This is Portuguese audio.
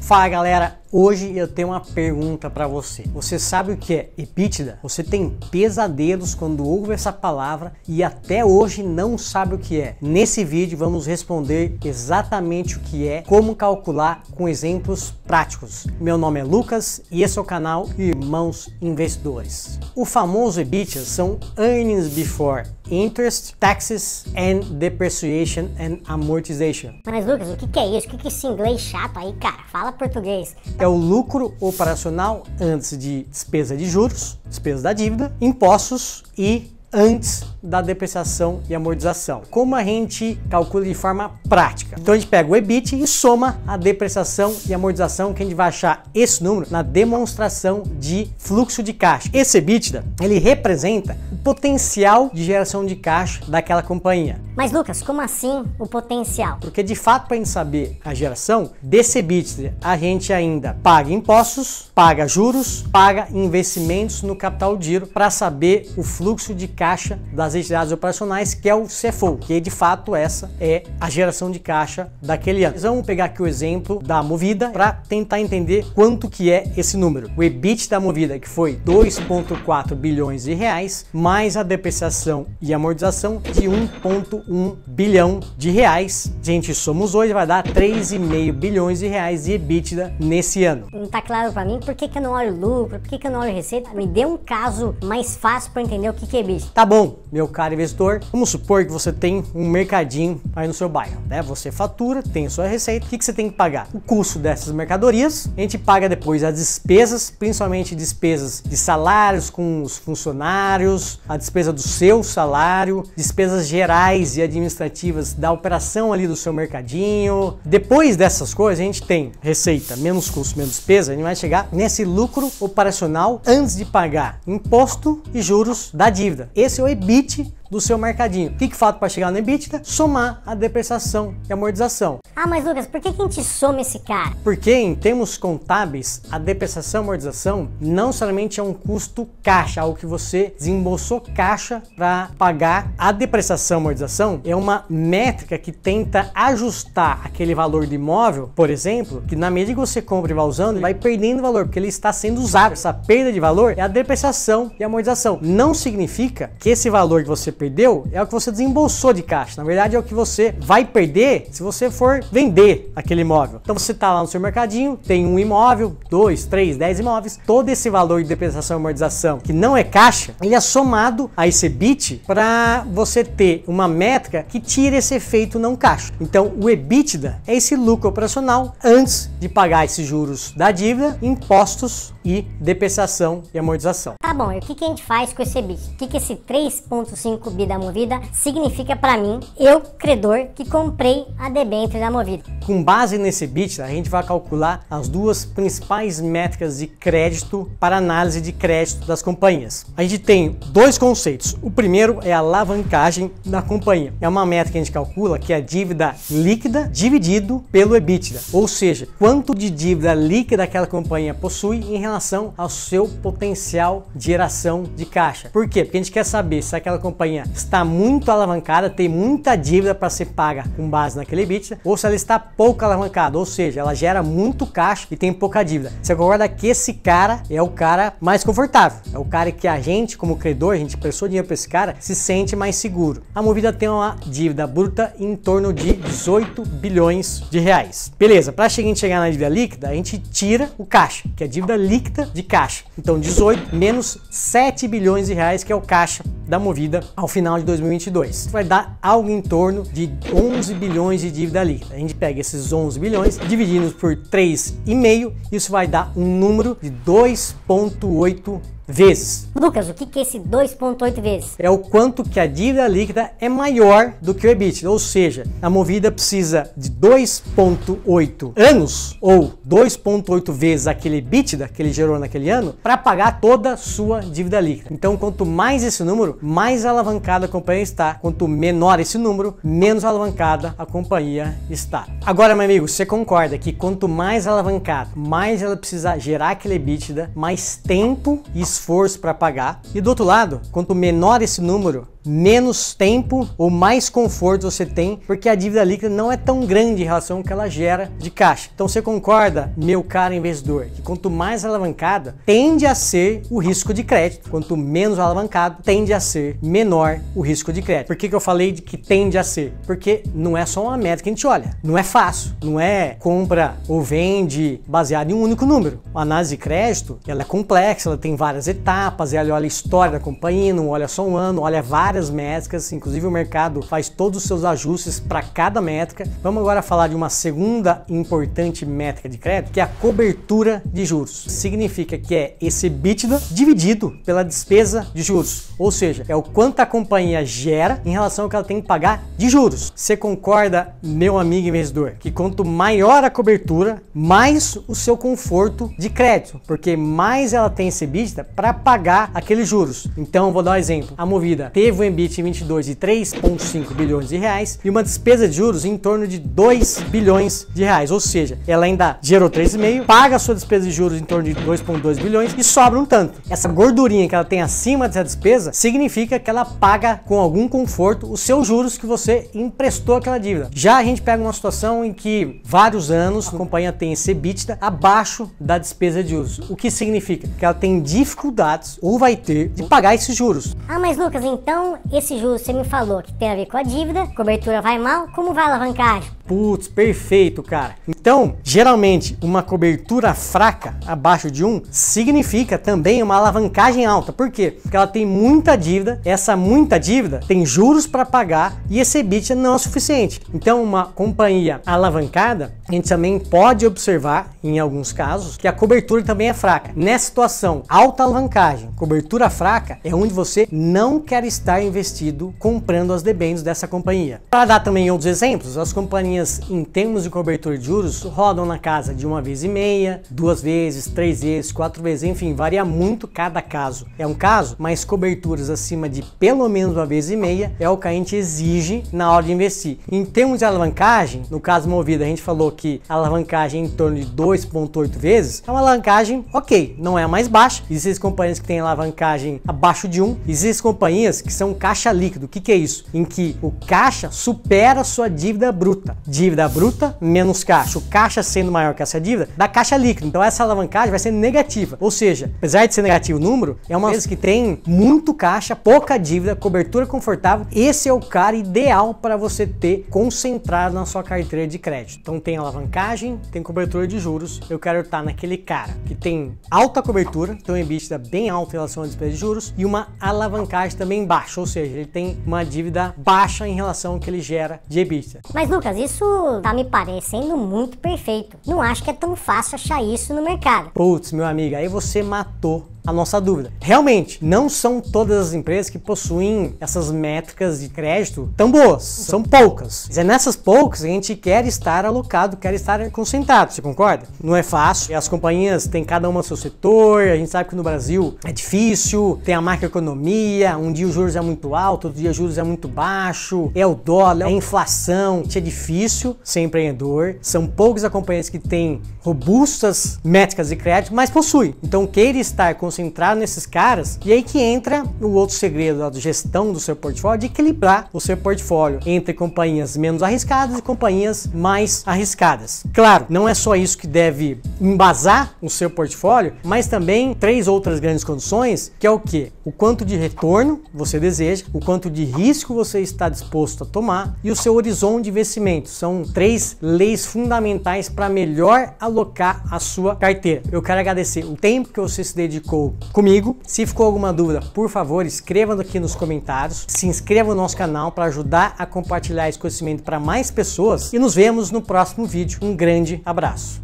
Fala galera, hoje eu tenho uma pergunta para você. Você sabe o que é EBITDA? Você tem pesadelos quando ouve essa palavra e até hoje não sabe o que é. Nesse vídeo vamos responder exatamente o que é, como calcular com exemplos práticos. Meu nome é Lucas e esse é o canal Irmãos Investidores. O famoso EBITDA são Earnings Before Interest, Taxes and Depreciation and Amortization. Mas Lucas, o que é isso? O que é esse inglês chato aí, cara? Fala português. É o lucro operacional antes de despesa de juros, despesa da dívida, impostos e antes da depreciação e amortização. Como a gente calcula de forma prática? Então a gente pega o EBIT e soma a depreciação e amortização, que a gente vai achar esse número na demonstração de fluxo de caixa. Esse EBITDA, ele representa o potencial de geração de caixa daquela companhia. Mas Lucas, como assim o potencial? Porque de fato, para a gente saber a geração desse EBITDA, a gente ainda paga impostos, paga juros, paga investimentos no capital de giro para saber o fluxo de caixa das entidades operacionais, que é o CFO, que de fato essa é a geração de caixa daquele ano. Vamos pegar aqui o exemplo da Movida para tentar entender quanto que é esse número. O EBIT da Movida, que foi 2,4 bilhões de reais, mais a depreciação e amortização de 1,1 bilhão de reais. Gente, somos hoje, vai dar 3,5 bilhões de reais de EBITDA nesse ano. Não tá claro para mim por que eu não olho lucro, por que eu não olho receita? Me dê um caso mais fácil para entender o que é EBITDA. Tá bom, meu caro investidor, vamos supor que você tem um mercadinho aí no seu bairro, né? Você fatura, tem sua receita, o que você tem que pagar? O custo dessas mercadorias, a gente paga depois as despesas, principalmente despesas de salários com os funcionários, a despesa do seu salário, despesas gerais e administrativas da operação ali do seu mercadinho. Depois dessas coisas, a gente tem receita menos custo, menos despesa, a gente vai chegar nesse lucro operacional antes de pagar imposto e juros da dívida. Esse é o EBIT do seu mercadinho. O que falta para chegar no EBITDA? Somar a depreciação e amortização. Ah, mas Lucas, por que a gente soma esse cara? Porque em termos contábeis, a depreciação e amortização não somente é um custo caixa, algo que você desembolsou caixa para pagar. A depreciação e amortização é uma métrica que tenta ajustar aquele valor de imóvel, por exemplo, que na medida que você compra e vai usando, ele vai perdendo valor, porque ele está sendo usado. Essa perda de valor é a depreciação e amortização. Não significa que esse valor que você perdeu é o que você desembolsou de caixa. Na verdade, é o que você vai perder se você for vender aquele imóvel. Então você está lá no seu mercadinho, tem um imóvel, 2, 3, 10 imóveis, todo esse valor de depreciação e amortização que não é caixa, ele é somado a esse EBIT para você ter uma métrica que tira esse efeito não caixa. Então o EBITDA é esse lucro operacional antes de pagar esses juros da dívida, impostos e depreciação e amortização. Tá bom, e o que a gente faz com esse EBIT? O que esse 3,5 bi da Movida significa para mim, eu, credor, que comprei a debênture da Movida? Com base nesse EBIT, a gente vai calcular as duas principais métricas de crédito para análise de crédito das companhias. A gente tem dois conceitos. O primeiro é a alavancagem da companhia. É uma métrica que a gente calcula que é a dívida líquida dividido pelo EBITDA, ou seja, quanto de dívida líquida aquela companhia possui em relação ao seu potencial de geração de caixa. Por quê? Porque a gente quer saber se aquela companhia está muito alavancada, tem muita dívida para ser paga com base naquele EBITDA, ou se ela está pouco alavancada, ou seja, ela gera muito caixa e tem pouca dívida. Você concorda que esse cara é o cara mais confortável, é o cara que a gente, como credor, a gente prestou dinheiro para esse cara, se sente mais seguro. A Movida tem uma dívida bruta em torno de 18 bilhões de reais. Beleza, para a gente chegar na dívida líquida, a gente tira o caixa, que é a dívida líquida de caixa. Então 18 menos 7 bilhões de reais, que é o caixa da Movida ao final de 2022. Vai dar algo em torno de 11 bilhões de dívida líquida. A gente pega esses 11 bilhões, dividindo por 3,5, isso vai dar um número de 2,8 vezes. Lucas, o que é esse 2,8 vezes? É o quanto que a dívida líquida é maior do que o EBITDA, ou seja, a Movida precisa de 2,8 anos ou 2,8 vezes aquele EBITDA que ele gerou naquele ano para pagar toda a sua dívida líquida. Então, quanto mais esse número, mais alavancada a companhia está. Quanto menor esse número, menos alavancada a companhia está. Agora, meu amigo, você concorda que quanto mais alavancada, mais ela precisa gerar aquele EBITDA, mais tempo e esforço para pagar. E do outro lado, quanto menor esse número, menos tempo ou mais conforto você tem, porque a dívida líquida não é tão grande em relação ao que ela gera de caixa. Então você concorda, meu caro investidor, que quanto mais alavancada, tende a ser o risco de crédito. Quanto menos alavancado, tende a ser menor o risco de crédito. Por que eu falei de que tende a ser? Porque não é só uma métrica que a gente olha. Não é fácil. Não é compra ou vende baseado em um único número. A análise de crédito, ela é complexa, ela tem várias etapas, ela olha a história da companhia, não olha só um ano, olha várias métricas, inclusive o mercado faz todos os seus ajustes para cada métrica. Vamos agora falar de uma segunda importante métrica de crédito, que é a cobertura de juros. Significa que é esse EBITDA dividido pela despesa de juros, ou seja, é o quanto a companhia gera em relação ao que ela tem que pagar de juros. Você concorda, meu amigo investidor, que quanto maior a cobertura, mais o seu conforto de crédito, porque mais ela tem esse EBITDA para pagar aqueles juros. Então, vou dar um exemplo. A Movida teve um EBITDA em 22 de 3,5 bilhões de reais e uma despesa de juros em torno de 2 bilhões de reais, ou seja, ela ainda gerou 3,5, paga a sua despesa de juros em torno de 2,2 bilhões e sobra um tanto. Essa gordurinha que ela tem acima dessa despesa significa que ela paga com algum conforto os seus juros que você emprestou aquela dívida. Já a gente pega uma situação em que vários anos a companhia tem esse EBITDA abaixo da despesa de juros, o que significa que ela tem dificuldades ou vai ter de pagar esses juros. Ah, mas Lucas, então esse juros você me falou que tem a ver com a dívida, cobertura vai mal, como vai a alavancagem? Putz, perfeito, cara. Então, geralmente, uma cobertura fraca, abaixo de 1, significa também uma alavancagem alta. Por quê? Porque ela tem muita dívida, essa muita dívida tem juros para pagar e esse EBITDA não é o suficiente. Então, uma companhia alavancada, a gente também pode observar, em alguns casos, que a cobertura também é fraca. Nessa situação, alta alavancagem, cobertura fraca, é onde você não quer estar investido comprando as debêntures dessa companhia. Para dar também outros exemplos, as companhias em termos de cobertura de juros rodam na casa de 1,5 vezes, 2 vezes, 3 vezes, 4 vezes, enfim, varia muito cada caso. É um caso, mas coberturas acima de pelo menos 1,5 vezes é o que a gente exige na hora de investir. Em termos de alavancagem, no caso Movida, a gente falou que a alavancagem em torno de 2,8 vezes é uma alavancagem ok, não é a mais baixa. Existem companhias que têm alavancagem abaixo de 1, existem companhias que são caixa líquido. O que é isso? Em que o caixa supera a sua dívida bruta. Dívida bruta menos caixa. O caixa sendo maior que essa dívida, dá caixa líquido. Então essa alavancagem vai ser negativa. Ou seja, apesar de ser negativo o número, é uma empresa que tem muito caixa, pouca dívida, cobertura confortável. Esse é o cara ideal para você ter concentrado na sua carteira de crédito. Então tem alavancagem, tem cobertura de juros. Eu quero estar naquele cara que tem alta cobertura, tem um EBITDA bem alto em relação à despesa de juros e uma alavancagem também baixa. Ou seja, ele tem uma dívida baixa em relação ao que ele gera de EBITDA. Mas Lucas, isso tá me parecendo muito perfeito. Não acho que é tão fácil achar isso no mercado. Putz, meu amigo, aí você matou a nossa dúvida. Realmente, não são todas as empresas que possuem essas métricas de crédito tão boas. São poucas. Mas é nessas poucas que a gente quer estar alocado, quer estar concentrado. Você concorda? Não é fácil. E as companhias têm cada uma seu setor. A gente sabe que no Brasil é difícil. Tem a macroeconomia. Um dia os juros é muito alto, outro dia os juros é muito baixo. É o dólar, é a inflação. É difícil ser empreendedor. São poucas as companhias que têm robustas métricas de crédito, mas possuem. Então, queira estar concentrado nesses caras, e aí que entra o outro segredo da gestão do seu portfólio, de equilibrar o seu portfólio entre companhias menos arriscadas e companhias mais arriscadas. Claro, não é só isso que deve embasar o seu portfólio, mas também 3 outras grandes condições, que é o que? O quanto de retorno você deseja, o quanto de risco você está disposto a tomar e o seu horizonte de investimento. São 3 leis fundamentais para melhor alocar a sua carteira. Eu quero agradecer o tempo que você se dedicou comigo. Se ficou alguma dúvida, por favor, escreva aqui nos comentários. Se inscreva no nosso canal para ajudar a compartilhar esse conhecimento para mais pessoas e nos vemos no próximo vídeo. Um grande abraço.